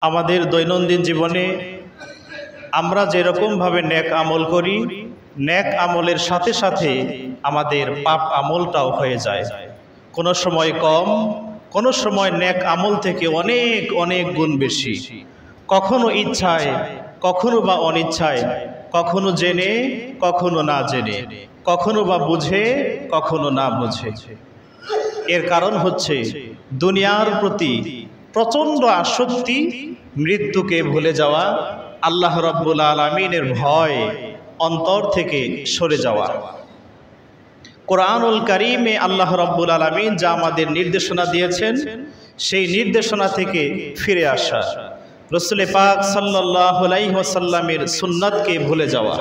আমাদের দৈনন্দিন জীবনে আমরা যেরকমভাবে নেক আমল করি, নেক আমলের সাথে সাথে আমাদের পাপ আমলটাও হয়ে যায়। কোনো সময় কম, কোনো সময় নেক আমল থেকে অনেক অনেক গুণ বেশি। কখনো ইচ্ছায়, কখনো বা অনিচ্ছায়, কখনো জেনে, কখনো না জেনে, কখনো বা বুঝে, কখনো না বুঝে। এর কারণ হচ্ছে দুনিয়ার প্রতি প্রচণ্ড আসক্তি, মৃত্যুকে ভুলে যাওয়া, আল্লাহ রাব্বুল আলামিনের ভয় অন্তর থেকে সরে যাওয়া। কোরআনুল কারীমে আল্লাহ রাব্বুল আলামিন যা আমাদের নির্দেশনা দিয়েছেন, সেই নির্দেশনা থেকে ফিরে আসা, রাসূল পাক সাল্লাল্লাহু আলাইহি ওয়াসাল্লামের সুন্নাতকে ভুলে যাওয়া।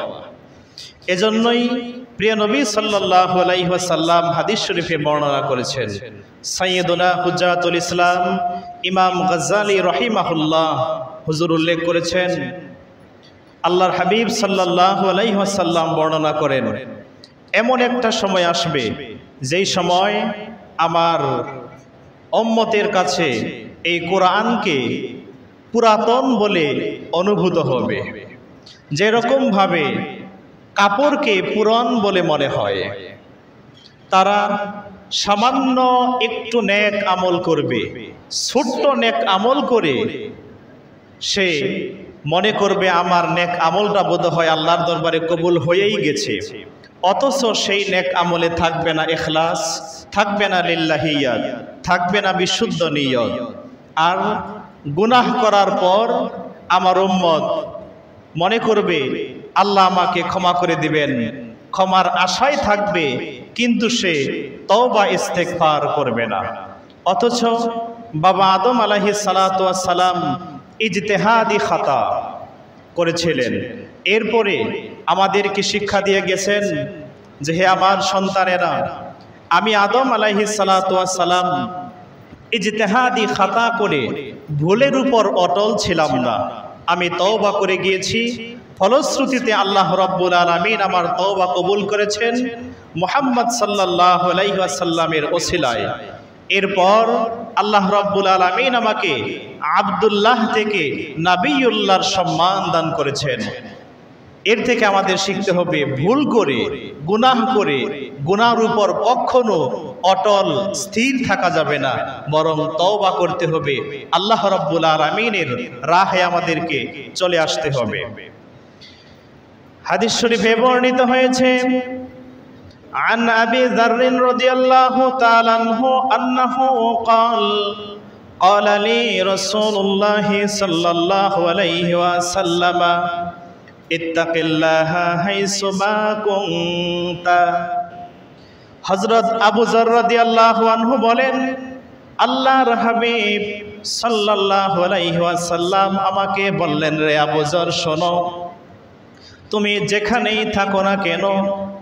এজন্যই প্রিয় নবী সাল্লাল্লাহু আলাইহি ওয়াসাল্লাম হাদিস শরীফে বর্ণনা করেছেন, সাইয়্যিদুনা হুজ্জাতুল ইসলাম ইমাম গাজ্জালী রাহিমাহুল্লাহ হুজুর উল্লেখ করেছেন, আল্লাহর হাবিব সাল্লাল্লাহু আলাইহি ওয়াসাল্লাম বর্ণনা করেন, এমন একটা সময় আসবে যেই সময় আমার উম্মতের কাছে এই কোরআনকে পুরাতন বলে অনুভূত হবে, যেরকম ভাবে কাপড়কে পুরান বলে মনে হয়। তারা সামান্য একটু নেক আমল করবে, ছোট্ট নেক আমল করে সে মনে করবে আমার নেক আমলটা বোধহয় আল্লাহর দরবারে কবুল হয়েই গেছে। অথচ সেই নেক আমলে থাকবে না ইখলাস, থাকবে না লিল্লাহিয়াত, থাকবে না বিশুদ্ধ নিয়ত। আর গুনাহ করার পর আমার উম্মত মনে করবে আল্লাহ আমাকে ক্ষমা করে দিবেন, ক্ষমার আশায় থাকবে, কিন্তু সে তওবা ইস্তেগফার করবে না। অথচ বাবা আদম আলাইহিস সালাতু ওয়াস সালাম ইজতিহাদি খাতা করেছিলেন। এরপরে আমাদেরকে শিক্ষা দিয়ে গেছেন যে, হে আমার সন্তানেরা, আমি আদম আলাইহিস সালাতু ওয়াস সালাম ইজতিহাদি খাতা করে ভুলের উপর অটল ছিলাম না, আমি তওবা করে গিয়েছি। ফলশ্রুতিতে আল্লাহ রাব্বুল আলামিন আমার তওবা কবুল করেছেন মুহাম্মদ সাল্লাল্লাহু আলাইহি ওয়াসাল্লামের ওসিলায়। এরপর আল্লাহ রাব্বুল আলামিন আমাকে আব্দুল্লাহ থেকে নাবিয়ুল্লাহর সম্মান দান করেছেন। এর থেকে আমাদের শিখতে হবে, ভুল করে, গুনাহ করে, গুনার উপর কখনো অটল স্থির থাকা যাবে না, বরং তওবা করতে হবে, আল্লাহ রাব্বুল আলামিনের রাহে আমাদেরকে চলে আসতে হবে। হাদিস শরীফে বর্ণিত হয়েছে, عن أبي ذر رضي الله تعالى عنه أنه قال لي رسول الله صلى الله عليه وسلم اتق الله حيث ما كنت। হযরত আবু যর রাদিয়াল্লাহু আনহু বলেন, আল্লাহর হাবিব সাল্লাল্লাহু আলাইহি ওয়াসাল্লাম আমাকে বললেন, রে আবু যর, শোনো, তুমি যেখানেই থাকো না কেন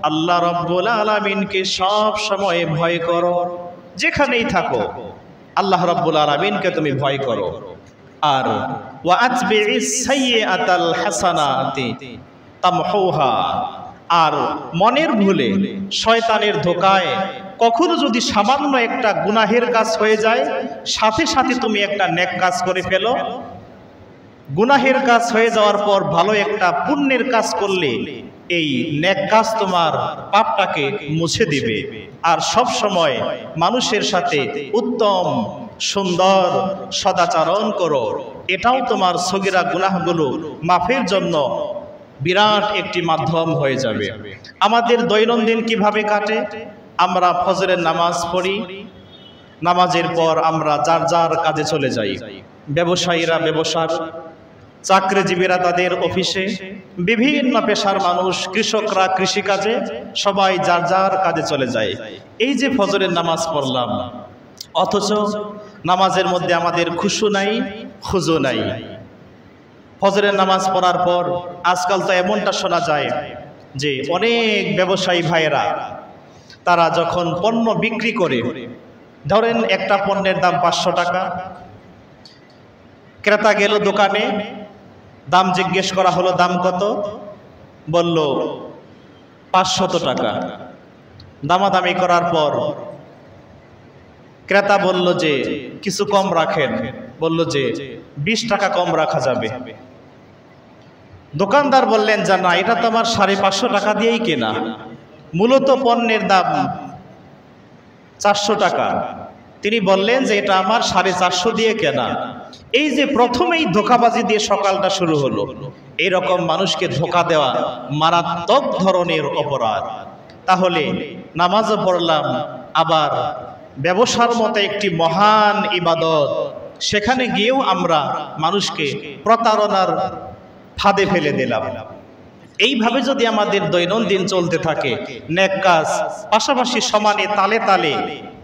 আল্লাহ রাব্বুল আলামিনকে সব সময় ভয় করো। যেখানেই থাকো আল্লাহ রাব্বুল আলামিনকে তুমি ভয় করো। আর ওয়া আতবিইস সাইয়্যাতাল হাসানাতি তামহুহা, আর মনের ভুলে, শয়তানের ধোকায় কখনো যদি সামান্য একটা গুনাহের কাজ হয়ে যায়, সাথে সাথে তুমি একটা নেক কাজ করে ফেলো। গুনাহের কাজ হয়ে যাওয়ার পর ভালো একটা পুণ্যের কাজ করলে এই নেক কাজ তোমার পাপটাকে মুছে দিবে। আর সব সময় মানুষের সাথে উত্তম সুন্দর সদাচরণ করো, এটাও তোমার সগীরা গুনাহগুলো মাফের জন্য বিরাট একটি মাধ্যম হয়ে যাবে। আমাদের দৈনন্দিন কিভাবে কাটে? আমরা ফজরের নামাজ পড়ি, নামাজের পর আমরা যার যার কাজে চলে যাই। ব্যবসায়ীরা ব্যবসার, চাকরিজীবীরা তাদের অফিসে, বিভিন্ন পেশার মানুষ, কৃষকরা কৃষিকাজে, সবাই যার যার কাজে চলে যায়। এই যে ফজরের নামাজ পড়লাম, অথচ নামাজের মধ্যে আমাদের খুশু নাই, খুজু নাই। ফজরের নামাজ পড়ার পর আজকাল তো এমনটা শোনা যায় যে অনেক ব্যবসায়ী ভাইয়েরা তারা যখন পণ্য বিক্রি করে, ধরেন একটা পণ্যের দাম 500 টাকা, ক্রেতা গেল দোকানে, দাম জিজ্ঞেস করা হলো, দাম কত? বলল 500 টাকা। দামাদামি করার পর ক্রেতা বলল যে কিছু কম রাখেন, বলল যে 20 টাকা কম রাখা যাবে। দোকানদার বললেন যে না, এটা তো আমার 550 টাকা দিয়েই কেনা, মূলত পণ্যের দাম 400 টাকা। তিনি বললেন যে এটা আমার 450 দিয়ে কেনা। এই যে প্রথমেই ধোঁকাবাজি দিয়ে সকালটা শুরু হলো। এইরকম মানুষকে ধোঁকা দেওয়া মারাত্মক ধরনের অপরাধ। তাহলে নামাজও পড়লাম, আবার ব্যবসার মতো একটি মহান ইবাদত, সেখানে গিয়েও আমরা মানুষকে প্রতারণার ফাঁদে ফেলে দিলাম। এইভাবে যদি আমাদের দৈনন্দিন চলতে থাকে, নেক কাজ পাশাপাশি সমানে তালে তালে,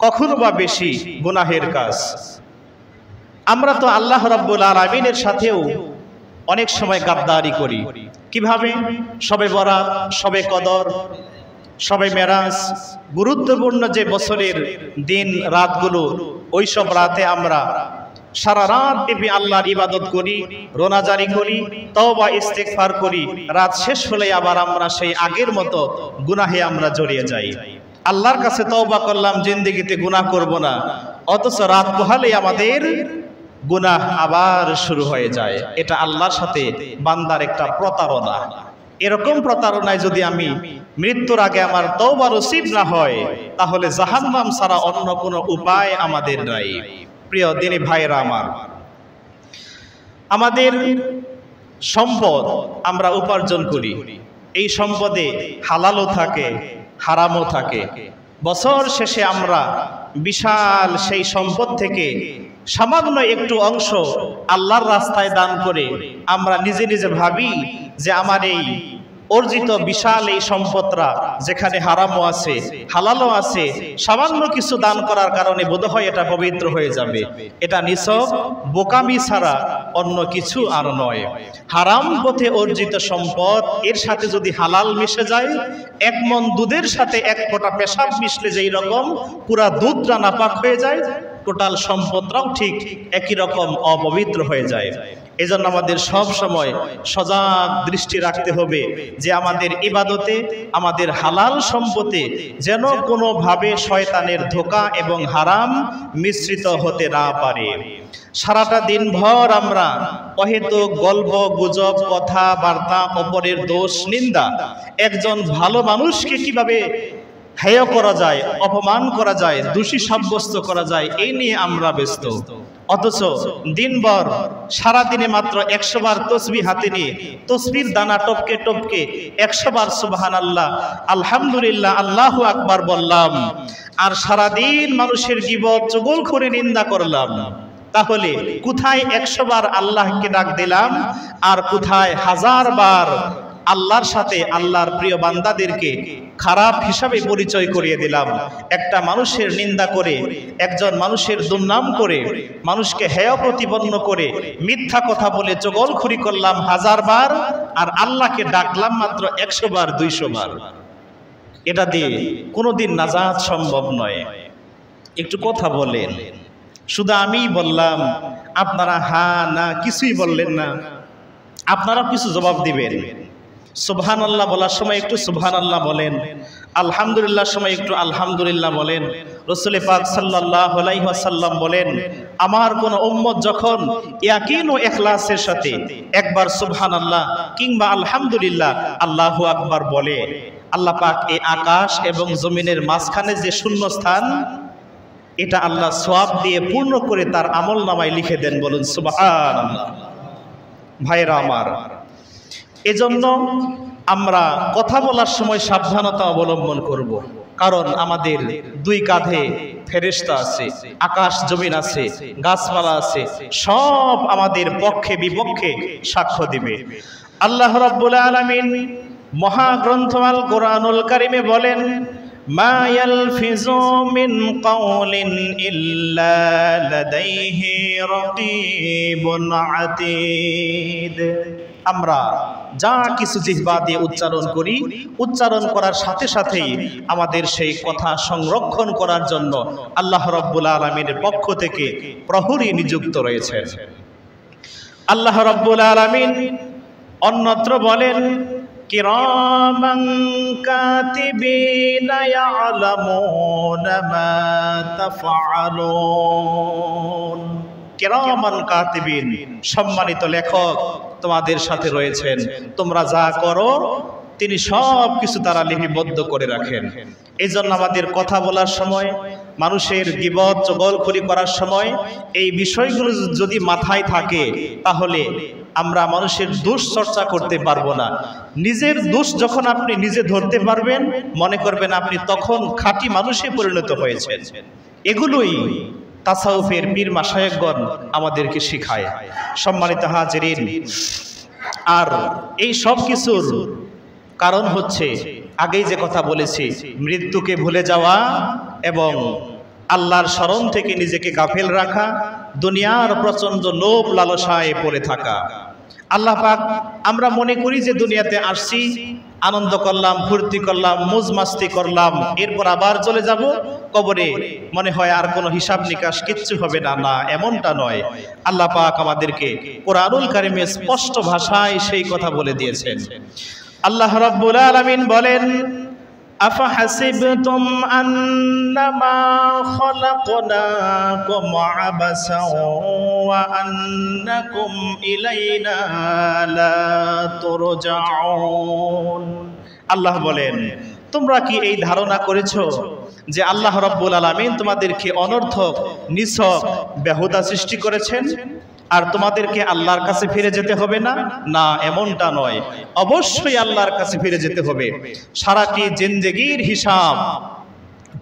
কখনো বা বেশি গুনাহের কাজ। আমরা তো আল্লাহ রাব্বুল আলামিনের সাথেও অনেক সময় গাদ্দারি করি। কিভাবে? শবে বরাত, শবে কদর, শবে মেরাজ, গুরুত্বপূর্ণ যে বছরের দিন রাতগুলো, ওই সব রাতে আমরা সারা রাত ব্যাপী আল্লাহর ইবাদত করি, রোনাজারি করি, তওবা ইস্তিগফার করি। রাত শেষ হলে আবার আমরা সেই আগের মতো গুনাহে আমরা জড়িয়ে যাই। আল্লাহর কাছে তওবা করলাম, জিন্দেগিতে গুনাহ করব না, অথচ রাত পোহালে আমাদের গুনাহ আবার শুরু হয়ে যায়। এটা আল্লাহর সাথে বান্দার একটা প্রতারণা। এরকম প্রতারণায় যদি আমি মৃত্যুর আগে আমার তওবা নসিব না হয়, তাহলে জাহান্নাম ছাড়া অন্য কোনো উপায় আমাদের নাই। প্রিয় দিনী ভাইরা আমার, আমাদের সম্পদ আমরা উপার্জন করি, এই সম্পদে হালালও থাকে, হারামও থাকে। বছর শেষে আমরা বিশাল সেই সম্পদ থেকে সামান্য একটু অংশ আল্লাহর রাস্তায় দান করে আমরা নিজে নিজে ভাবি যে আমার এই অর্জিত বিশাল এই সম্পদরা, যেখানে হারামও আছে হালালও আছে, সামান্য কিছু দান করার কারণে বোধহয় এটা পবিত্র হয়ে যাবে। এটা নিছক বোকামি ছাড়া অন্য কিছু আর নয়। হারাম পথে অর্জিত সম্পদ, এর সাথে যদি হালাল মিশে যায়, 1 মণ দুধের সাথে 1 ফোঁটা পেশাব মিশলে যেই রকম পুরা দুধটা নাপাক হয়ে যায়, টোটাল সম্পদটাও ঠিক একই রকম অপবিত্র হয়ে যায়। এজন্য আমাদের সব সময় সজাগ দৃষ্টি রাখতে হবে যে আমাদের ইবাদতে, আমাদের হালাল সম্পদে যেন কোনোভাবে শয়তানের ধোঁকা এবং হারাম মিশ্রিত হতে না পারে। সারাটা দিন ভর আমরা অহেতুক গল্প গুজব, কথাবার্তা, অপরের দোষ নিন্দা, একজন ভালো মানুষকে কিভাবে হেয় করা যায়, অপমান করা যায়, দোষী সাব্যস্ত করা যায়, এই নিয়ে আমরা ব্যস্ত। অথচ দিনভর সারাদিনে মাত্র 100 বার তসবিহ হাতে নিয়ে তসবির দানা টপকে টপকে 100 বার সুবহানাল্লাহ, আলহামদুলিল্লাহ, আল্লাহু আকবার বললাম, আর সারাদিন মানুষের গীবত, চুগলখড়ি, নিন্দা করলাম। তাহলে কোথায় 100 বার আল্লাহকে ডাক দিলাম, আর কোথায় 1000 বার আল্লাহর সাথে আল্লাহর প্রিয় বান্দাদেরকে খারাপ হিসাবে পরিচয় করিয়ে দিলাম। একটা মানুষের নিন্দা করে, একজন মানুষের দুর্নাম করে, মানুষকে হেয় প্রতিপন্ন করে, মিথ্যা কথা বলে চগলখড়ি করলাম 1000 বার, আর আল্লাহকে ডাকলাম মাত্র 100 বার, 200 বার। এটা দিয়ে কোনোদিন নাজাত সম্ভব নয়। একটু কথা বলেন, শুধু আমিই বললাম, আপনারা হা না কিছুই বললেন না। আপনারা কিছু জবাব দিবেন। সুবহানাল্লাহ বলার সময় একটু সুবহানাল্লাহ বলেন, আলহামদুলিল্লাহ সময় একটু আলহামদুলিল্লাহ বলেন। রাসূল পাক সাল্লাল্লাহু আলাইহি ওয়াসাল্লাম বলেন, আমার কোন উম্মত যখন ইয়াকিন ও ইখলাসের সাথে একবার সুবহানাল্লাহ কিংবা আলহামদুলিল্লাহ, আল্লাহু আকবার বলে, আল্লাহ পাক এই আকাশ এবং জমিনের মাঝখানে যে শূন্য স্থান, এটা আল্লাহ সওয়াব দিয়ে পূর্ণ করে তার আমলনামায় লিখে দেন। বলুন সুবহানাল্লাহ। ভাইরা আমার, এজন্য আমরা কথা বলার সময় সাবধানতা অবলম্বন করব। কারণ আমাদের 2 কাঁধে ফেরেশতা আছে, আকাশ জমিন আছে, গাছপালা আছে, সব আমাদের পক্ষে বিপক্ষে সাক্ষ্য দিবে। আল্লাহ রাব্বুল আলামিন মহাগ্রন্থ আল কোরআনুল কারীমে বলেন, মা ইয়ালফিযু মিন কাওলিন ইল্লা লাদাইহি রাকীবুন আতীদ। আমরা যা কিছু জিহ্বা দিয়ে উচ্চারণ করি, উচ্চারণ করার সাথে সাথেই আমাদের সেই কথা সংরক্ষণ করার জন্য আল্লাহ রাব্বুল আলামিনের পক্ষ থেকে প্রহরী নিযুক্ত রয়েছে। আল্লাহ রাব্বুল আলামিন অন্যত্র বলেন, কিরামান কাতিবিনা ইয়ালামুনা মা তাফআলুন। কিরামান কাতিবিন, সম্মানিত লেখক তোমাদের সাথে রয়েছেন, তোমরা যা করো তিনি সব কিছু তারা লিপিবদ্ধ করে রাখেন। এই জন্য আমাদের কথা বলার সময়, মানুষের গীবত চগলখড়ি করার সময় এই বিষয়গুলো যদি মাথায় থাকে তাহলে আমরা মানুষের দোষ চর্চা করতে পারবো না। নিজের দোষ যখন আপনি নিজে ধরতে পারবেন, মনে করবেন আপনি তখন খাঁটি মানুষে পরিণত হয়েছেন। এগুলোই তাসাউফের পীর মাশায়েখগণ আমাদেরকে শিখায়। সম্মানিত হাজিরিন, আর এই সব কিছুর কারণ হচ্ছে আগেই যে কথা বলেছি, মৃত্যুকে ভুলে যাওয়া এবং আল্লাহর স্মরণ থেকে নিজেকে গাফেল রাখা, দুনিয়ার প্রচন্ড লোভ লালসায় পড়ে থাকা। আল্লাহ পাক, আমরা মনে করি যে দুনিয়াতে আসছি, আনন্দ করলাম, ফুর্তি করলাম, মौज মাস্তি করলাম, এরপর আবার চলে যাব কবরে, মনে হয় আর কোনো হিসাব নিকাশ কিচ্ছু হবে না। না, এমনটা নয়। আল্লাহ পাক আমাদেরকে কোরআনুল কারিমে স্পষ্ট ভাষায় সেই কথা বলে দিয়েছেন। আল্লাহ রাব্বুল আলামিন বলেন, আফাহাসিবতুম আন্নামা খালাকনাকুম আবাসাও ওয়া আন্নাকুম ইলাইনা লা তুরজাউন। আল্লাহ বলেন, তোমরা কি এই ধারণা করেছো যে আল্লাহ রাব্বুল আলামিন তোমাদেরকে অনর্থক, নিছক, বেহুদা সৃষ্টি করেছেন আর তোমাদেরকে আল্লাহর কাছে ফিরে যেতে হবে না? না, এমনটা নয়। অবশ্যই আল্লাহর কাছে ফিরে যেতে হবে। সারাটি জিন্দেগির হিসাব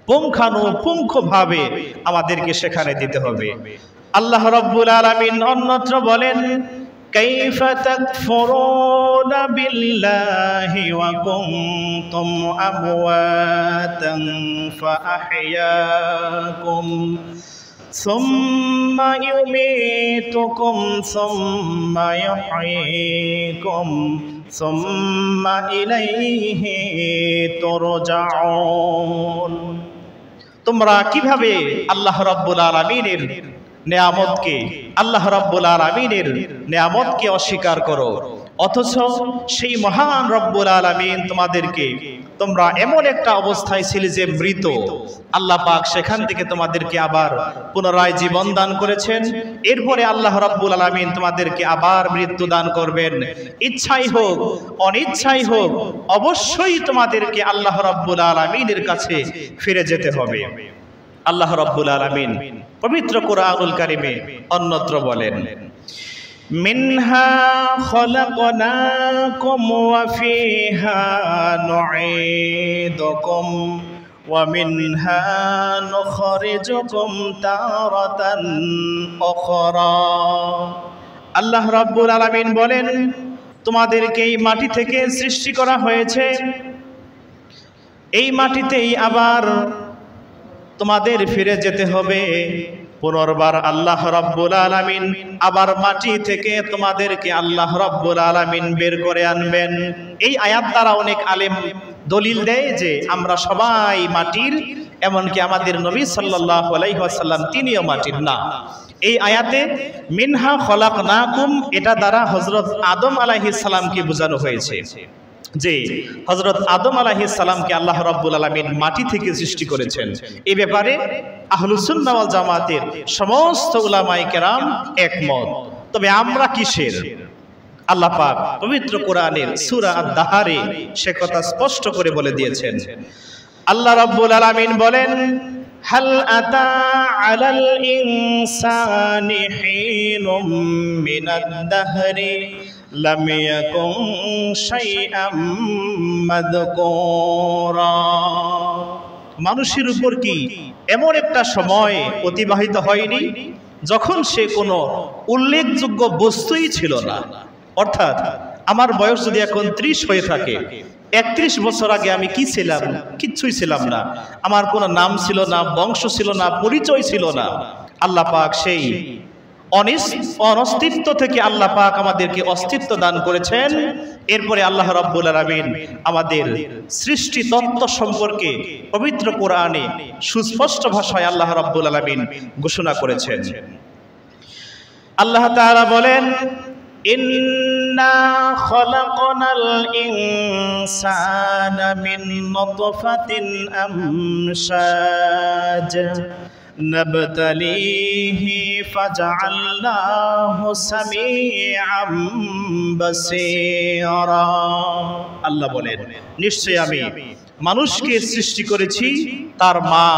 পুঙ্খানুপুঙ্খভাবে আমাদেরকে সেখানে দিতে হবে। আল্লাহ রাব্বুল আলামিন অন্যত্র বলেন, কাইফা তাকফুরুনা বিল্লাহি ওয়া কুনতুম আমওয়াতান ফাআহইয়াকুম সুম্মা ইউমীতুকুম সুম্মা ইউহয়ীকুম সুম্মা ইলাইহি তুরজাউন। তোমরা কিভাবে আল্লাহ রাব্বুল আলামিনের নেয়ামতকে, আল্লাহ রাব্বুল আলামিনের নেয়ামতকে অস্বীকার করো, অথচ সেই মহান রব্বুল আলামিন তোমাদেরকে, তোমরা এমন একটা অবস্থায় ছিলে যে মৃত, আল্লাহ পাক সেখান থেকে তোমাদেরকে আবার পুনরায় জীবন দান করেছেন। এরপরে আল্লাহ রাব্বুল আলামিন তোমাদেরকে আবার মৃত্যু দান করবেন। ইচ্ছাই হোক অনিচ্ছাই হোক, অবশ্যই তোমাদেরকে আল্লাহ রাব্বুল আলামিনের কাছে ফিরে যেতে হবে। আল্লাহ রাব্বুল আলামিন পবিত্র কোরআনুল কারিমে অন্যত্র বলেন, মিনহা খলাকনাকুম ওয়া ফিহা নুঈদুকুম ওয়া মিনহা নুখরিজুকুম তারাতান উখরা। আল্লাহ রাব্বুল আলামিন বলেন, তোমাদেরকে এই মাটি থেকে সৃষ্টি করা হয়েছে, এই মাটিতেই আবার তোমাদের ফিরে যেতে হবে। পুনর্বার আল্লাহ রাব্বুল আলামিন আবার মাটি থেকে তোমাদেরকে আল্লাহ রাব্বুল আলামিন বের করে আনবেন। এই আয়াত দ্বারা অনেক আলেম দলিল দেয় যে আমরা সবাই মাটির, এমনকি আমাদের নবী সাল্লাল্লাহু আলাইহি ওয়াসাল্লাম তিনিও মাটির। না, এই আয়াতে মিনহা খলাকনাকুম, এটা দ্বারা হযরত আদম আলাইহিস সালামকে বোঝানো হয়েছে যে হযরত আদম আলাইহিস সালামকে আল্লাহ রাব্বুল আলামিন মাটি থেকে সৃষ্টি করেছেন। এই ব্যাপারে আহলুস সুন্নাহ ওয়াল জামাতের সমস্ত উলামায়ে কেরাম একমত। তবে আমরা কিসের? আল্লাহ পাক পবিত্র কোরআনের সূরা আদ-দাহারে সে কথা স্পষ্ট করে বলে দিয়েছেন। আল্লাহ রাব্বুল আলামিন বলেন, হাল আতা আলাল ইনসানি হিনুম মিনাদ দাহরি লাম ইয়াকুন শাইআম মাযকুরা। মানুষের উপর কি এমন একটা সময় অতিবাহিত হয়নি যখন সে কোনো উল্লেখযোগ্য বস্তুই ছিল না? অর্থাৎ আমার বয়স যদি এখন 30 হয়ে থাকে, 31 বছর আগে আমি কি ছিলাম? কিচ্ছুই ছিলাম না। আমার কোনো নাম ছিল না, বংশ ছিল না, পরিচয় ছিল না। আল্লাহ পাক সেই অনস্তিত্ব থেকে আল্লাহ পাক আমাদেরকে অস্তিত্ব দান করেছেন। এরপরে আল্লাহ রাব্বুল আলামিন আমাদের সৃষ্টি তত্ত্ব সম্পর্কে পবিত্র কোরআনে সুস্পষ্ট ভাষায় আল্লাহ রাব্বুল আলামিন ঘোষণা করেছেন। আল্লাহ তাআলা বলেন, ইন্না খলাকনাল ইনসানা মিন নুতফাতিন আমশাজ নাবতালিহি ফাজআলনাহু সামিআম বাসীরা। আল্লাহ বলেন, নিশ্চয় আমি মানুষকে সৃষ্টি করেছি তার মা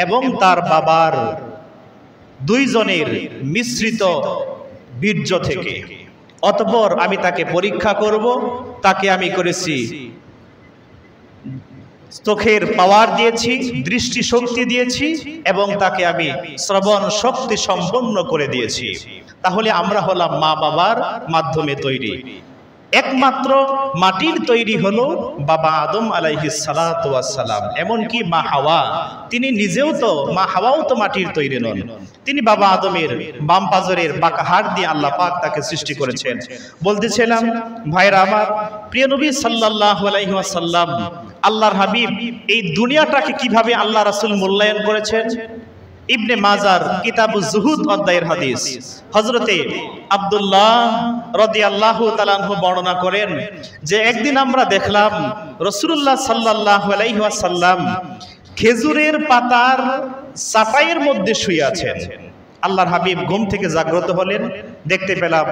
এবং তার বাবার দুইজনের মিশ্রিত বীর্য থেকে, অতঃপর আমি তাকে পরীক্ষা করব। তাকে আমি করেছি, চোখের পাওয়ার দিয়েছি, দৃষ্টি শক্তি দিয়েছি এবং তাকে আমি শ্রবণ শক্তি সম্পন্ন করে দিয়েছি। তাহলে আমরা হলাম মা বাবার মাধ্যমে তৈরি। একমাত্র মাটির তৈরি হলো বাবা আদম আলাইহিস সালাতু ওয়াস সালাম। এমনকি মা হাওয়া, তিনি নিজেও তো, মা হাওয়াও তো মাটির তৈরি নন। তিনি বাবা আদমের বাম পাজরের বাঁকা হাড় দিয়ে আল্লাহ পাক তাকে সৃষ্টি করেছেন। বলতেছিলাম ভাইরা আমার, প্রিয় নবী সাল্লাল্লাহু আলাইহি ওয়াসাল্লাম, আল্লাহর হাবিব, এই দুনিয়াটাকে কিভাবে আল্লাহ রাসূল মূল্যায়ন করেছেন। ইবনে মাজার কিতাবুজ জুহুদ অধ্যায়ের হাদিস, হযরতে আব্দুল্লাহ রাদিয়াল্লাহু তাআলা আনহু বর্ণনা করেন যে একদিন আমরা দেখলাম রাসূলুল্লাহ সাল্লাল্লাহু আলাইহি ওয়াসাল্লাম খেজুরের পাতার চাটাইয়ের মধ্যে শুয়ে আছেন। আল্লাহর হাবিব ঘুম থেকে জাগ্রত হলেন, দেখতে পেলাম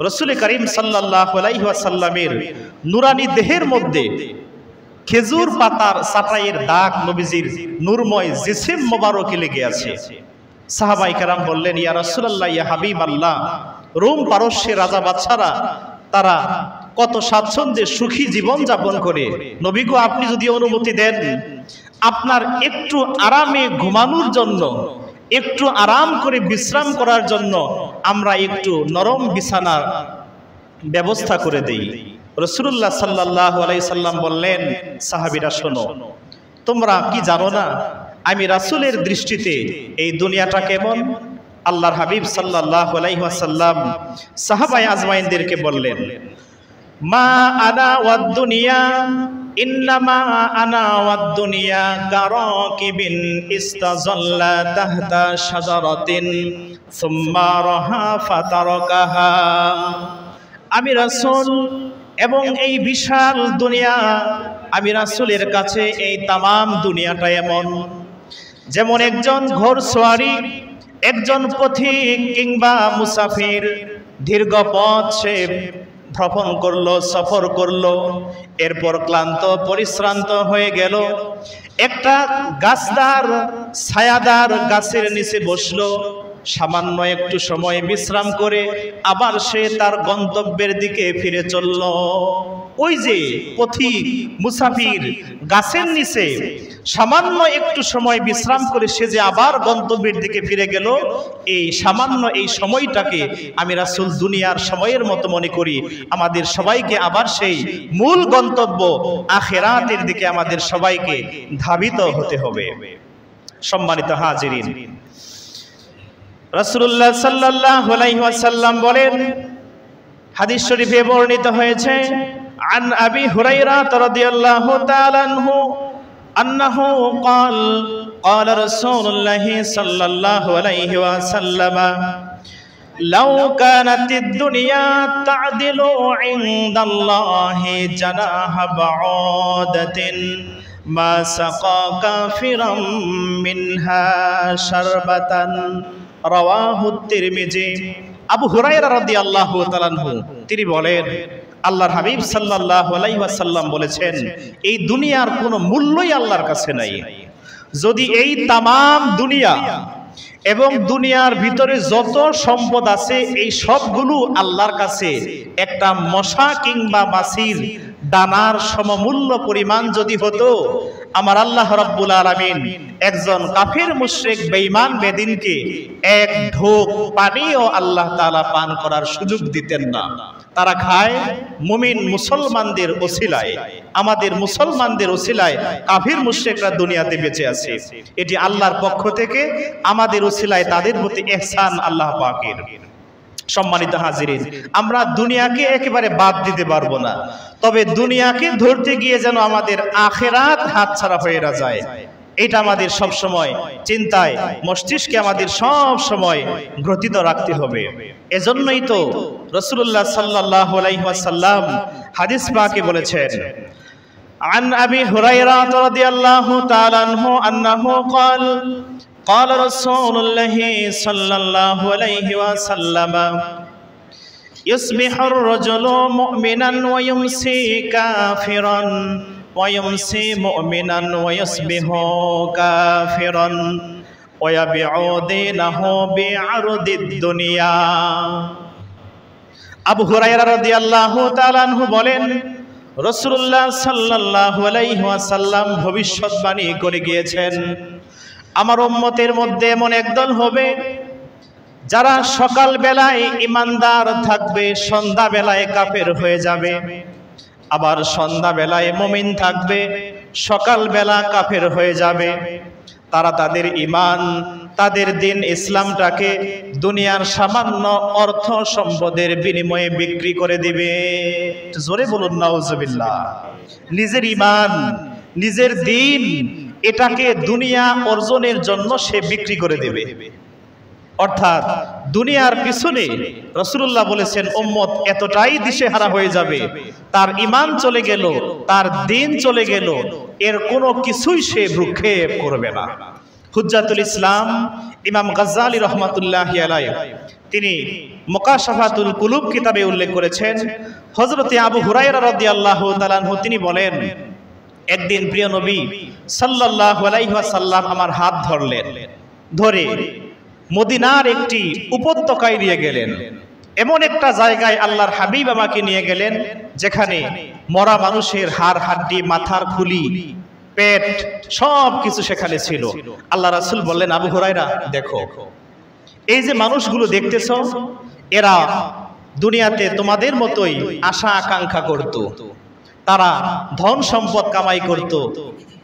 রাসূল করিম সাল্লাল্লাহু আলাইহি ওয়াসাল্লামের নূরানী দেহের মধ্যে খেজুর পাতার চাটাইয়ের দাগ নবীজির নূরময় জিসিম মোবারকে লেগে আছে। সাহাবায়ে কেরাম বললেন, ইয়া রাসূলুল্লাহ, ইয়া হাবিবাল্লাহ, রোম পারস্যের রাজা বাদশারা তারা কত স্বাচ্ছন্দ্যে সুখী জীবন যাপন করে, নবী গো আপনি যদি অনুমতি দেন, আপনার একটু আরামে ঘুমানোর জন্য, একটু আরাম করে বিশ্রাম করার জন্য আমরা একটু নরম বিছানার ব্যবস্থা করে দেই। রাসূলুল্লাহ সাল্লাল্লাহু আলাইহি সাল্লাম বললেন, সাহাবীরা শোনো, তোমরা কি জানো না আমি রাসূলের দৃষ্টিতে এই দুনিয়াটা কেমন? আল্লাহর হাবিব সাল্লাল্লাহু আলাইহি ওয়াসাল্লাম সাহাবায়ে আজমাইনদেরকে বললেন, মা আনা ওয়াদ দুনিয়া ইন্নামা আনা ওয়াদ দুনিয়া কারাকিবিন ইস্তাযাল্লা তাহতা শাজারাতিন সুম্মা রাহা ফাতারাকাহা। আমি রাসূল এবং এই বিশাল দুনিয়া, আমি রাসূলের কাছে এই তামাম দুনিয়াটা এমন যেমন একজন ঘোড়সওয়ারি, একজন পথিক কিংবা মুসাফির দীর্ঘ পথ সে ভ্রমণ করলো, সফর করলো, এরপর ক্লান্ত পরিশ্রান্ত হয়ে গেল, একটা গাছদার ছায়াদার গাছের নিচে বসলো, সামান্য একটু সময় বিশ্রাম করে আবার সে তার গন্তব্যের দিকে ফিরে চলল। ওই যে পথিক মুসাফির গাছের নিচে সামান্য একটু সময় বিশ্রাম করে সে যে আবার গন্তব্যের দিকে ফিরে গেল, এই সামান্য এই সময়টাকে আমি রাসূল দুনিয়ার সময়ের মতো মনে করি। আমাদের সবাইকে আবার সেই মূল গন্তব্য আখিরাতের দিকে আমাদের সবাইকে ধাবিত হতে হবে। সম্মানিত হাজিরিন, রাসূলুল্লাহ সাল্লাল্লাহু আলাইহি ওয়াসাল্লাম বলেন, হাদিস শরীফে বর্ণিত হয়েছে, আন আবি হুরায়রা রাদিয়াল্লাহু তাআলা আনহু আন্নাহু ক্বাল ক্বাল রাসূলুল্লাহ সাল্লাল্লাহু আলাইহি ওয়াসাল্লাম লাউ কানাতিদ দুনিয়া তা'দিলু ইনদাল্লাহি জানাহা বা'উদাতিন মা সাকা কাফিরাম মিনহা শারবাতান। রাওয়াহু তিরমিজি। আবু হুরায়রা রাদিয়াল্লাহু তাআলা আনহু তিনি বলেন, আল্লাহর হাবিব সাল্লাল্লাহু আলাইহি ওয়াসাল্লাম বলেছেন, এই দুনিয়ার কোনো মূল্যই আল্লাহর কাছে নাই। যদি এই তামাম দুনিয়া এবং দুনিয়ার ভিতরে যত সম্পদ আছে এই সবগুলো আল্লাহর কাছে একটা মশা কিংবা মাছির দানার সমমূল্য পরিমাণ যদি হতো, আমার আল্লাহ রাব্বুল আলামিন একজন কাফির মুশরিক বেঈমান বেদিনকে এক ঢোক পানিও আল্লাহ তাআলা পান করার সুযোগ দিতেন না। তারা খায় মুমিন মুসলমানদের ওসিলায়, আমাদের মুসলমানদের ওসিলায় কাফির মুশরিকরা দুনিয়াতে বেঁচে আছে। এটি আল্লাহর পক্ষ থেকে আমাদের ওসিলায় তাদের প্রতি ইহসান আল্লাহ পাকের। সম্মানিত হাজিরিন, আমরা দুনিয়াকে একেবারে বাদ দিতে পারবো না, তবে দুনিয়াকে ধরতে গিয়ে যেন আমাদের আখিরাত হাতছাড়া হয়ে না যায়, এটা আমাদের সব সময় চিন্তায় মস্তিষ্কে আমাদের সব সময় গ্রথিত রাখতে হবে। এজন্যই তো রাসূলুল্লাহ সাল্লাল্লাহু আলাইহি ওয়াসাল্লাম হাদিস পাকে বলেছেন, আন আবি হুরায়রা রাদিয়াল্লাহু তাআলা আনহু আন্নাহু ক্বাল قال رسول الله صلى الله عليه وسلم يصبح الرجل مؤمنا ويمسي كافرا ويمسي مؤمنا ويصبح كافرا ويبيع دينه بعرض الدنيا আবু হুরায়রা রাদিয়াল্লাহু তাআলা আনহু বলেন, রাসূলুল্লাহ সাল্লাল্লাহু আলাইহি ওয়াসাল্লাম ভবিষ্যৎবাণী করে গিয়েছেন, আমার উম্মতের মধ্যে এমন একদল হবে যারা সকাল বেলায় ঈমানদার থাকবে, সন্ধ্যা বেলায় কাফের হয়ে যাবে। আবার সন্ধ্যা বেলায় মুমিন থাকবে, সকাল বেলা কাফের হয়ে যাবে। তারা তাদের ঈমান, তাদের দিন ইসলামটাকে দুনিয়ার সামান্য অর্থ সম্পদের বিনিময়ে বিক্রি করে দিবে। জোরে বলুন নাউজুবিল্লাহ। নিজের ঈমান, নিজের দিন, এটাকে দুনিয়া অর্জনের জন্য সে বিক্রি করে দেবে। অর্থাৎ দুনিয়ার পিছনে রাসূলুল্লাহ বলেছেন উম্মত এতটাই দিশেহারা হয়ে যাবে, তার ঈমান চলে গেল, তার দিন চলে গেল, এর কোনো কিছুই সে ভ্রুক্ষেপ করবে না। হুজ্জাতুল ইসলাম ইমাম গাজ্জালী রাহমাতুল্লাহি আলাইহি তিনি মুকাশাফাতুল কুলুব কিতাবে উল্লেখ করেছেন, হযরতে আবু হুরায়রা রাদিয়াল্লাহু তাআলা আনহু তিনি বলেন, একদিন প্রিয় নবী সাল্লাল্লাহু আলাইহি ওয়াসাল্লাম আমার হাত ধরলেন, ধরে মদিনার একটি উপত্যকায় নিয়ে গেলেন। এমন একটা জায়গায় আল্লাহর হাবিব আমাকে নিয়ে গেলেন যেখানে মরা মানুষের হাড় হাড্ডি, মাথার খুলি, পেট সব কিছু সেখানে ছিল। আল্লাহ রাসূল বললেন, আবু হুরায়রা দেখো, এই যে মানুষগুলো দেখতেছ, এরা দুনিয়াতে তোমাদের মতোই আশা আকাঙ্ক্ষা করত, তারা ধন সম্পদ কামাই করত,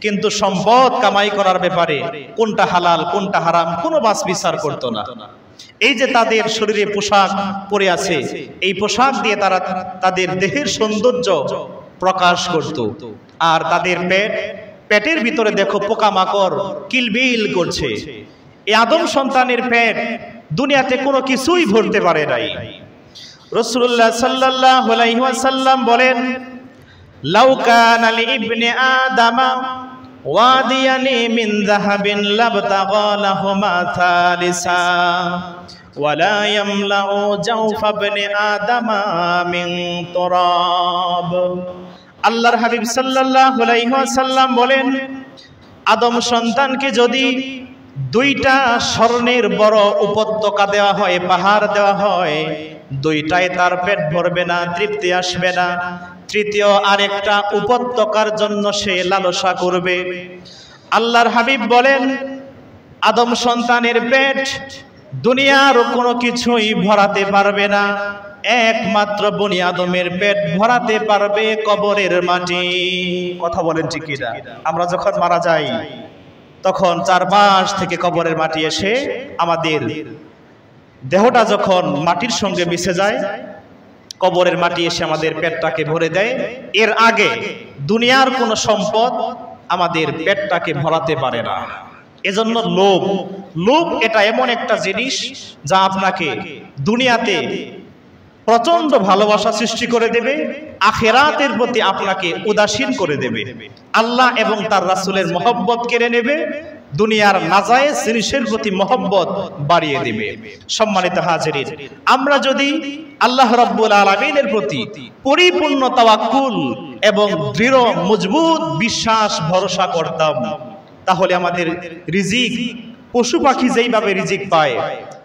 কিন্তু সম্পদ কামাই করার ব্যাপারে কোনটা হালাল কোনটা হারাম কোনো বাছ বিচার করতো না। এই যে তাদের শরীরে পোশাক পরে আছে, এই পোশাক দিয়ে তারা তাদের দেহের সৌন্দর্য প্রকাশ করত। আর তাদের পেটের ভিতরে দেখো পোকামাকড় কিলবিল করছে। এই আদম সন্তানের পেট দুনিয়াতে কোনো কিছুই ভরতে পারে নাই। রাসূলুল্লাহ সাল্লাল্লাহু আলাইহি ওয়াসাল্লাম বলেন, লাউ কানা লিইবনি আদামা ওয়াদিয়ানি মিন যাহাবিন লাবতাগা লাহুমা থালিসা ওয়ালা ইয়ামলাউ জাওফা ইবনি আদামা মিন তুরাব। আল্লাহর হাবিব সাল্লাল্লাহু আলাইহি ওয়াসাল্লাম বলেন, আদম সন্তানকে যদি দুইটা স্বর্ণের বড় উপত্যকা দেওয়া হয়, পাহাড় দেওয়া হয়, দুইটায় তার পেট ভরবে না, তৃপ্তি আসবে না। তৃতীয় আরেকটা উপত্যকার জন্য সে লালসা করবে। আল্লাহর হাবিব বলেন, আদম সন্তানের পেট দুনিয়ার কোনো কিছুই ভরাতে পারবে না, একমাত্র বনি আদমের পেট ভরাতে পারবে কবরের মাটি। কথা বলেন ঠিক কিনা? আমরা যখন মারা যাই তখন চারপাশ থেকে কবরের মাটি এসে আমাদের দেহটা যখন মাটির সঙ্গে মিশে যায়, কবরের মাটি এসে আমাদের পেটটাকে ভরে দেয়। এর আগে দুনিয়ার কোনো সম্পদ আমাদের পেটটাকে ভরাতে পারে না। এজন্য লোভ এটা এমন একটা জিনিস যা আপনাকে দুনিয়াতে প্রচন্ড ভালোবাসা সৃষ্টি করে দেবে, আখিরাতের প্রতি আপনাকে উদাসীন করে দেবে, আল্লাহ এবং তার রাসূলের মহব্বত কেড়ে নেবে, দুনিয়ার নাজায়েজ জিনিসের প্রতি মহব্বত বাড়িয়ে দেবে। সম্মানিত হাজিরিন, আমরা যদি আল্লাহ রাব্বুল আলামিনের প্রতি পরিপূর্ণ তাওয়াক্কুল এবং দৃঢ় মজবুত বিশ্বাস ভরসা করতাম, তাহলে আমাদের রিজিক, পশু পাখি যেইভাবে রিজিক পায়,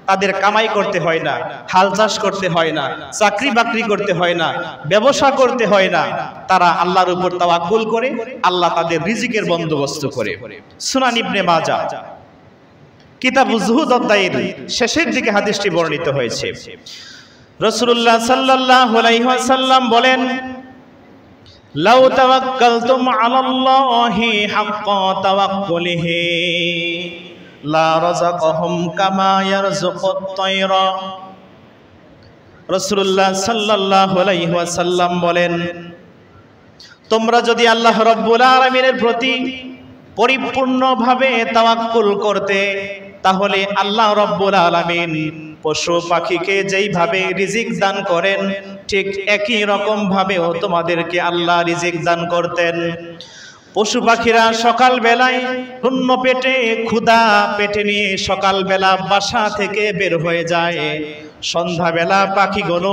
তাদের কামাই করতে হয় না, হাল চাষ করতে হয় না, চাকরি বাকরি করতে হয় না, ব্যবসা করতে হয় না, তারা আল্লাহর উপর তাওয়াক্কুল করে আল্লাহ তাদের রিজিকের বন্দোবস্ত করে। সুনান ইবনে মাজাহ কিতাবুজ যুহুদ অধ্যায়ের শেষের দিকে হাদিসটি বর্ণিত হয়েছে। রাসূলুল্লাহ সাল্লাল্লাহু আলাইহি ওয়াসাল্লাম বলেন, লাউ তাওয়াক্কালতুম আলাল্লাহি হাক্কা তাওয়াক্কুলিহি লা রাযাকাহুম কামা ইয়ারযুকুত তায়রা। রাসূলুল্লাহ সাল্লাল্লাহু আলাইহি ওয়াসাল্লাম বলেন, তোমরা যদি আল্লাহ রাব্বুল আলামিনের প্রতি পরিপূর্ণভাবে তাওয়াক্কুল করতে, তাহলে আল্লাহ রাব্বুল আলামিন পশু পাখিকে যেইভাবে রিজিক দান করেন, ঠিক একই রকম ভাবেও তোমাদেরকে আল্লাহ রিজিক দান করতেন। পশু পাখিরা সকাল বেলায় শূন্য পেটে ক্ষুধা পেটে নিয়ে সকাল বেলা বাসা থেকে বের হয়ে যায়। সন্ধ্যাবেলা পাখিগুলো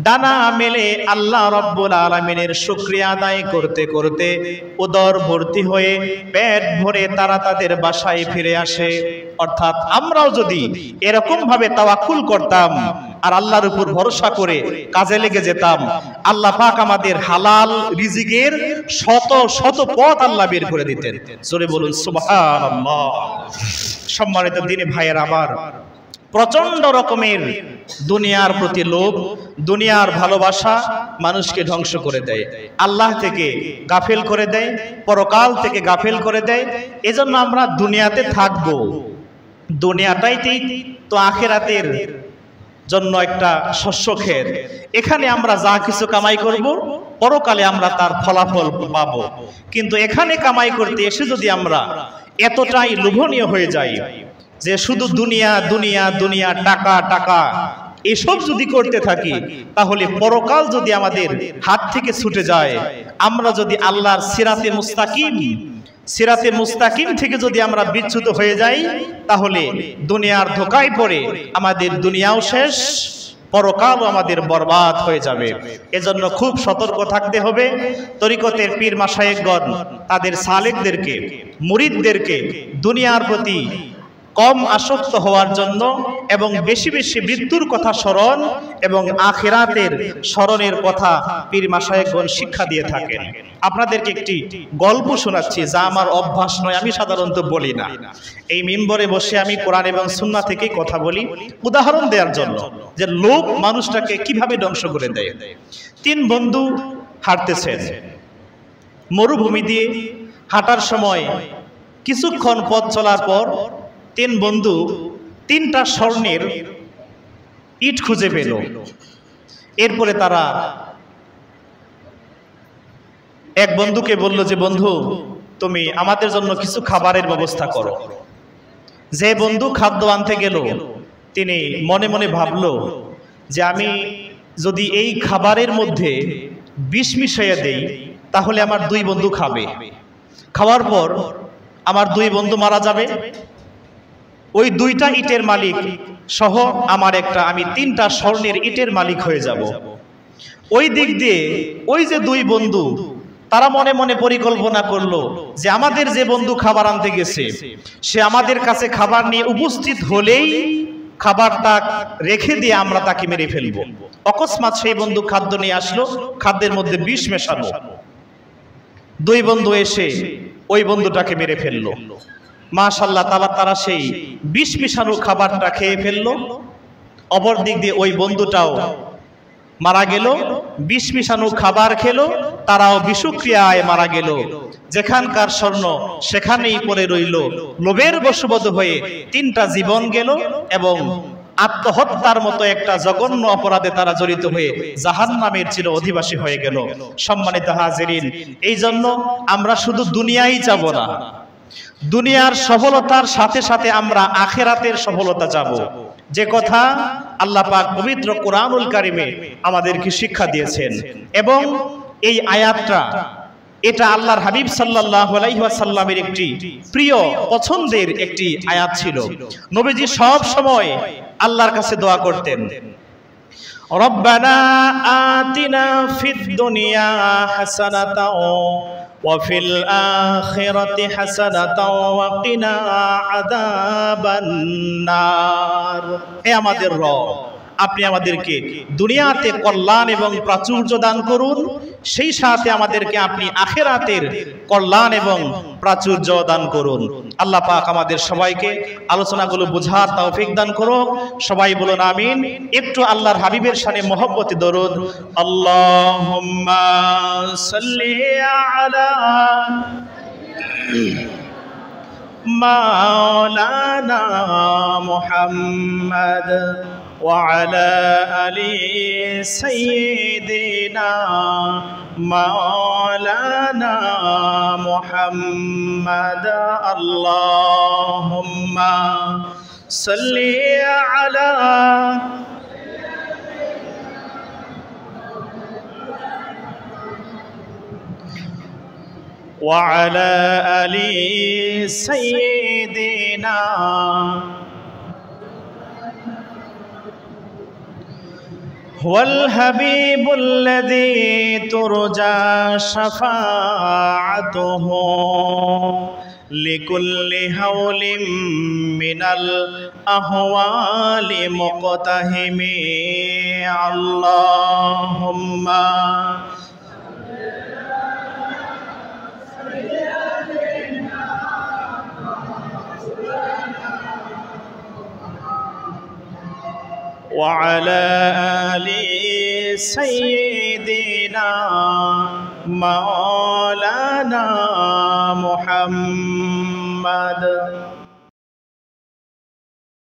ডানা মেলে আল্লাহ রব্বুল আলামিনের শুকরিয়া আদায় করতে করতে উদর ভর্তি হয়ে পেট ভরে তারা তাদের বাসায় ফিরে আসে। অর্থাৎ আমরাও যদি এরকম ভাবে তাওয়াক্কুল করতাম আর আল্লাহর উপর ভরসা করে কাজে লেগে যেতাম, আল্লাহ পাক আমাদের হালাল রিজিকের শত শত পথ আল্লাহ বের করে দিতেন। জোরে বলুন সুবহানাল্লাহ। সম্মানিত দিনী ভাইয়ের আমার, প্রচন্ড রকমের দুনিয়ার প্রতি লোভ, দুনিয়ার ভালোবাসা মানুষকে ধ্বংস করে দেয়, আল্লাহ থেকে গাফেল করে দেয়, পরকাল থেকে গাফেল করে দেয়। এজন্য আমরা দুনিয়াতে থাকবো, দুনিয়াটাই তো আখিরাতের জন্য একটা শস্য ক্ষেত। এখানে আমরা যা কিছু কামাই করব, পরকালে আমরা তার ফলাফল পাবো। কিন্তু এখানে কামাই করতে এসে যদি আমরা এতটাই লোভনীয় হয়ে যাই যে শুধু দুনিয়া দুনিয়া দুনিয়া, টাকা টাকা, এসব যদি করতে থাকি, তাহলে পরকাল যদি আমাদের হাত থেকে ছুটে যায়, আমরা যদি আল্লাহর সিরাতে মুস্তাকিম থেকে যদি আমরা বিচ্যুত হয়ে যাই, তাহলে দুনিয়ার ধোঁকায় পড়ে আমাদের দুনিয়াও শেষ, পরকালও আমাদের বরবাদ হয়ে যাবে। এজন্য খুব সতর্ক থাকতে হবে। তরিকতের পীর মাশায়েখগণ তাদের সালেকদেরকে, মুরিদদেরকে দুনিয়ার প্রতি কম আসক্ত হওয়ার জন্য এবং বেশি বেশি মৃত্যুর কথা স্মরণ এবং আখিরাতের স্মরণের কথা পীর মাশায়েখগণ শিক্ষা দিয়ে থাকেন। আপনাদেরকে একটি গল্প শোনাচ্ছি, যা আমার অভ্যাস নয়, আমি সাধারণত বলি না। এই মিম্বরে বসে আমি কোরআন এবং সুন্নাহ থেকেই কথা বলি, উদাহরণ দেওয়ার জন্য যে লোভ মানুষটাকে কিভাবে ধ্বংস করে দেয়। 3 বন্ধু হাঁটতেছেন মরুভূমি দিয়ে। হাঁটার সময় কিছুক্ষণ পথ চলার পর 3 বন্ধু 3টা স্বর্ণের ইট খুঁজে পেল। এরপরে তারা এক বন্ধুকে বলল যে, বন্ধু তুমি আমাদের জন্য কিছু খাবারের ব্যবস্থা করো। যে বন্ধু খাদ্য আনতে গেল, তিনি মনে মনে ভাবল যে আমি যদি এই খাবারের মধ্যে বিষ মিশিয়ে দেই, তাহলে আমার 2 বন্ধু খাবে, খাওয়ার পর আমার 2 বন্ধু মারা যাবে, ওই 2টা ইটের মালিক সহ আমি 3টা স্বর্ণের ইটের মালিক হয়ে যাব। ওই দিক দিয়ে ওই যে 2 বন্ধু, তারা মনে মনে পরিকল্পনা করলো যে আমাদের যে বন্ধু খাবার আনতে গেছে, সে আমাদের কাছে খাবার নিয়ে উপস্থিত হলেই খাবারটা রেখে দিয়ে আমরা তাকে মেরে ফেলবো। অকস্মাৎ সেই বন্ধু খাদ্য নিয়ে আসলো, খাদ্যের মধ্যে বিষ মেশানো। 2 বন্ধু এসে ওই বন্ধুটাকে মেরে ফেললো। মাশাআল্লাহ তাআলা, তারা সেই বিষ মিশানো খাবারটা খেয়ে ফেললো। অপর দিক দিয়ে ওই বন্ধুটাও মারা গেল, বিষ মিশানো খাবার খেলো, তারাও বিষক্রিয়ায় মারা গেল। যেখানকার স্বর্ণ সেখানেই পড়ে রইল। লোভের বশবর্তী হয়ে 3টা জীবন গেল এবং আত্মহত্যার মতো একটা জঘন্য অপরাধে তারা জড়িত হয়ে জাহান্নামের চির অধিবাসী হয়ে গেল। সম্মানিত হাজিরিন, এই জন্য আমরা শুধু দুনিয়াই যাব না, দুনিয়ার সফলতার সাথে সাথে আমরা আখিরাতের সফলতা যাব, যে কথা আল্লাহ পাক পবিত্র কোরআনুল কারিমে আমাদেরকে শিক্ষা দিয়েছেন। এবং এই আয়াতটা, এটা আল্লাহর হাবিব সাল্লাল্লাহু আলাইহি ওয়াসাল্লামের একটি প্রিয় পছন্দের একটি আয়াত ছিল। নবীজি সব সময় আল্লাহর কাছে দোয়া করতেন, রব্বানা আতিনা ফিদ দুনিয়া হাসানাতাও ওয়া ফিল আখিরাতি হাসানাতাও ওয়া কিনা আযাবান নার। হে আমাদের রব, আপনি আমাদেরকে দুনিয়াতে কল্যাণ এবং প্রাচুর্য দান করুন, সেই সাথে আমাদেরকে আপনি আখিরাতের কল্যাণ এবং প্রাচুর্য দান করুন। আল্লাহ পাক আমাদের সবাইকে আলোচনাগুলো বোঝার তৌফিক দান করুন। সবাই বলুন আমিন। একটু আল্লাহর হাবিবের শানে মহব্বতে দরুদ। আল্লাহুম্মা সাল্লি আলা মাওলানা মুহাম্মদ وعلى آل سيدنا مولانا محمد اللهم صل على وعلى آل سيدنا هو الحبيب الذي ترجى شفاعته لكل هول من الأهوال مقتحم اللهم وعلى آل سيدنا مولانا محمد